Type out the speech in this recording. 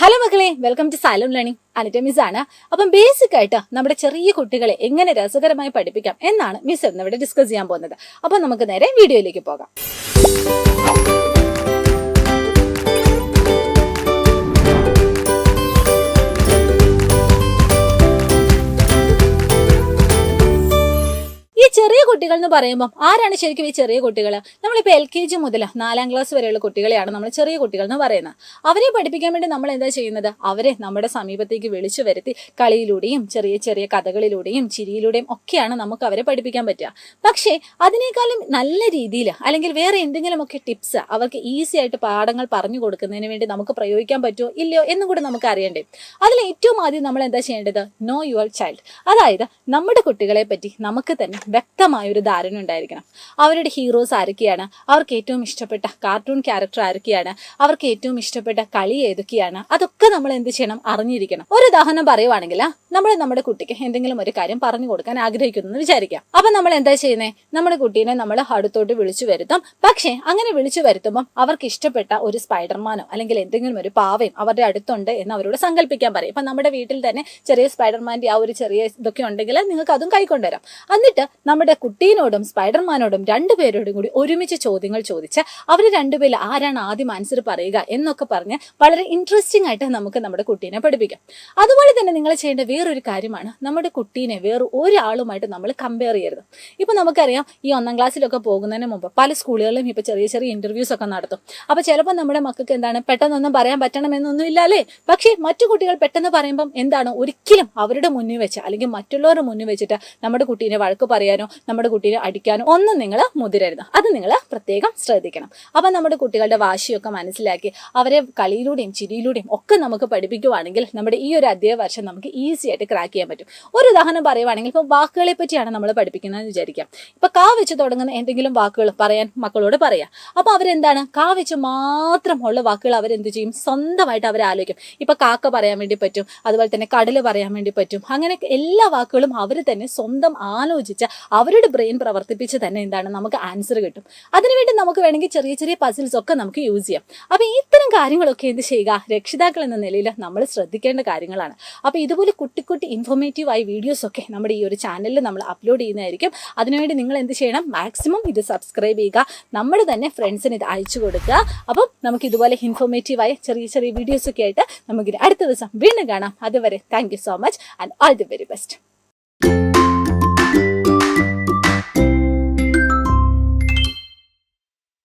Hello മക്കളെ, welcome to Xylem learning. Anita miss ആണ്. അപ്പം ബേസിക് ആയിട്ട് നമ്മുടെ ചെറിയ കുട്ടികളെ എങ്ങനെ രസകരമായി പഠിപ്പിക്കാം എന്നാണ് മിസ് ഇവിടെ ഡിസ്കസ് ചെയ്യാൻ പോകുന്നത്. അപ്പം നമുക്ക് നേരെ വീഡിയോയിലേക്ക് പോകാം. ചെറിയ കുട്ടികൾ എന്ന് പറയുമ്പോൾ ആരാണ് ശരിക്കും ഈ ചെറിയ കുട്ടികൾ? നമ്മളിപ്പോൾ LKG മുതൽ 4ാം ക്ലാസ് വരെയുള്ള കുട്ടികളെയാണ് നമ്മൾ ചെറിയ കുട്ടികൾ എന്ന് പറയുന്നത്. അവരെ പഠിപ്പിക്കാൻ വേണ്ടി നമ്മൾ എന്താ ചെയ്യുന്നത്? അവരെ നമ്മുടെ സമീപത്തേക്ക് വിളിച്ചു വരുത്തി കളിയിലൂടെയും ചെറിയ ചെറിയ കഥകളിലൂടെയും ചിരിയിലൂടെയും ഒക്കെയാണ് നമുക്ക് അവരെ പഠിപ്പിക്കാൻ പറ്റുക. പക്ഷേ അതിനേക്കാളും നല്ല രീതിയിൽ അല്ലെങ്കിൽ വേറെ എന്തെങ്കിലുമൊക്കെ ടിപ്സ് അവർക്ക് ഈസി ആയിട്ട് പാഠങ്ങൾ പറഞ്ഞു കൊടുക്കുന്നതിന് വേണ്ടി നമുക്ക് പ്രയോഗിക്കാൻ പറ്റുമോ ഇല്ലയോ എന്നും കൂടി നമുക്ക് അറിയണ്ടേ. അതിൽ ഏറ്റവും ആദ്യം നമ്മൾ എന്താ ചെയ്യേണ്ടത്? No your child. അതായത് നമ്മുടെ കുട്ടികളെ പറ്റി നമുക്ക് തന്നെ വ്യക്തമായൊരു ധാരണ ഉണ്ടായിരിക്കണം. അവരുടെ ഹീറോസ് ആരൊക്കെയാണ്, അവർക്ക് ഏറ്റവും ഇഷ്ടപ്പെട്ട കാർട്ടൂൺ ക്യാരക്ടർ ആരൊക്കെയാണ്, അവർക്ക് ഏറ്റവും ഇഷ്ടപ്പെട്ട കളി ഏതൊക്കെയാണ്, അതൊക്കെ നമ്മൾ എന്ത് ചെയ്യണം? അറിഞ്ഞിരിക്കണം. ഒരു ഉദാഹരണം പറയുവാണെങ്കിൽ നമ്മുടെ കുട്ടിക്ക് എന്തെങ്കിലും ഒരു കാര്യം പറഞ്ഞു കൊടുക്കാൻ ആഗ്രഹിക്കുന്നു എന്ന് വിചാരിക്കാം. അപ്പൊ നമ്മൾ എന്താ ചെയ്യുന്നത്? നമ്മുടെ കുട്ടീനെ നമ്മൾ അടുത്തോട്ട് വിളിച്ചു വരുത്തും. പക്ഷേ അങ്ങനെ വിളിച്ചു വരുത്തുമ്പോൾ അവർക്ക് ഇഷ്ടപ്പെട്ട ഒരു സ്പൈഡർമാനോ അല്ലെങ്കിൽ എന്തെങ്കിലും ഒരു പാവയും അവരുടെ അടുത്തുണ്ട് എന്ന് അവരോട് സങ്കല്പിക്കാൻ പറയും. ഇപ്പൊ നമ്മുടെ വീട്ടിൽ തന്നെ ചെറിയ സ്പൈഡർമാന്റെ ആ ഒരു ചെറിയ ഇതൊക്കെ ഉണ്ടെങ്കിൽ നിങ്ങൾക്ക് അതും കൈക്കൊണ്ടുവരാം. എന്നിട്ട് നമ്മുടെ കുട്ടീനോടും സ്പൈഡർമാനോടും രണ്ടുപേരോടും കൂടി ഒരുമിച്ച് ചോദ്യങ്ങൾ ചോദിച്ച് അവർ രണ്ടുപേരിൽ ആരാണ് ആദ്യം ആൻസർ പറയുക എന്നൊക്കെ പറഞ്ഞ് വളരെ ഇൻട്രസ്റ്റിംഗ് ആയിട്ട് നമുക്ക് നമ്മുടെ കുട്ടീനെ പഠിപ്പിക്കാം. അതുപോലെ തന്നെ നിങ്ങൾ ചെയ്യേണ്ട വേറൊരു കാര്യമാണ് നമ്മുടെ കുട്ടീനെ വേറെ ഒരാളുമായിട്ട് നമ്മൾ കമ്പയർ ചെയ്യരുത്. ഇപ്പൊ നമുക്കറിയാം, ഈ 1ാം ക്ലാസ്സിലൊക്കെ പോകുന്നതിന് മുമ്പ് പല സ്കൂളുകളിലും ഇപ്പൊ ചെറിയ ചെറിയ ഇന്റർവ്യൂസ് ഒക്കെ നടത്തും. അപ്പൊ ചിലപ്പോൾ നമ്മുടെ മക്കൾക്ക് എന്താണ് പെട്ടെന്നൊന്നും പറയാൻ പറ്റണമെന്നൊന്നും ഇല്ല അല്ലേ. പക്ഷേ മറ്റു കുട്ടികൾ പെട്ടെന്ന് പറയുമ്പം എന്താണ്, ഒരിക്കലും അവരുടെ മുന്നിൽ വെച്ച് അല്ലെങ്കിൽ മറ്റുള്ളവരുടെ മുന്നിൽ വെച്ചിട്ട് നമ്മുടെ കുട്ടീനെ വഴക്ക് പറയാനോ നമ്മുടെ കുട്ടീനെ അടിക്കാനോ ഒന്നും നിങ്ങൾ മുതിരരുത്. അത് നിങ്ങൾ പ്രത്യേകം ശ്രദ്ധിക്കണം. അപ്പം നമ്മുടെ കുട്ടികളുടെ വാശിയൊക്കെ മനസ്സിലാക്കി അവരെ കളിയിലൂടെയും ചിരിയിലൂടെയും ഒക്കെ നമുക്ക് പഠിപ്പിക്കുവാണെങ്കിൽ നമ്മുടെ ഈ ഒരു അധ്യയന വർഷം നമുക്ക് ഈസി ആയിട്ട് ക്രാക്ക് ചെയ്യാൻ പറ്റും. ഒരു ഉദാഹരണം പറയുവാണെങ്കിൽ ഇപ്പോൾ വാക്കുകളെ പറ്റിയാണ് നമ്മൾ പഠിപ്പിക്കുന്നതെന്ന് വിചാരിക്കാം. ഇപ്പൊ കാ വെച്ച് തുടങ്ങുന്ന എന്തെങ്കിലും വാക്കുകൾ പറയാൻ മക്കളോട് പറയാം. അപ്പൊ അവരെന്താണ്, കാ വെച്ച് മാത്രം ഉള്ള വാക്കുകൾ അവരെന്ത് ചെയ്യും? സ്വന്തമായിട്ട് അവർ ആലോചിക്കും. ഇപ്പൊ കാക്ക പറയാൻ വേണ്ടി പറ്റും, അതുപോലെ തന്നെ കടല് പറയാൻ വേണ്ടി പറ്റും. അങ്ങനെ എല്ലാ വാക്കുകളും അവർ തന്നെ സ്വന്തം ആലോചിച്ച് അവരുടെ ബ്രെയിൻ പ്രവർത്തിപ്പിച്ച് തന്നെ എന്താണ് നമുക്ക് ആൻസർ കിട്ടും. അതിനുവേണ്ടി നമുക്ക് വേണമെങ്കിൽ ചെറിയ ചെറിയ പസിൽസ് ഒക്കെ നമുക്ക് യൂസ് ചെയ്യാം. അപ്പൊ ഇത്തരം കാര്യങ്ങളൊക്കെ എന്ത് ചെയ്യുക? രക്ഷിതാക്കൾ എന്ന നിലയിൽ നമ്മൾ ശ്രദ്ധിക്കേണ്ട കാര്യങ്ങളാണ്. അപ്പൊ ഇതുപോലെ കുട്ടി ഇൻഫോർമേറ്റീവ് ആയ വീഡിയോസ് ഒക്കെ നമ്മുടെ ഈ ഒരു ചാനലിൽ നമ്മൾ അപ്ലോഡ് ചെയ്യുന്നതായിരിക്കും. അതിനുവേണ്ടി നിങ്ങൾ എന്ത് ചെയ്യണം? മാക്സിമം ഇത് സബ്സ്ക്രൈബ് ചെയ്യുക, നമ്മുടെ തന്നെ ഫ്രണ്ട്സിന് ഇത് അയച്ചു കൊടുക്കുക. അപ്പം നമുക്ക് ഇതുപോലെ ഇൻഫോർമേറ്റീവായ ചെറിയ ചെറിയ വീഡിയോസ് ഒക്കെ ആയിട്ട് നമുക്ക് അടുത്ത ദിവസം വീണ്ടും കാണാം. അതുവരെ thank you so much and all the very best.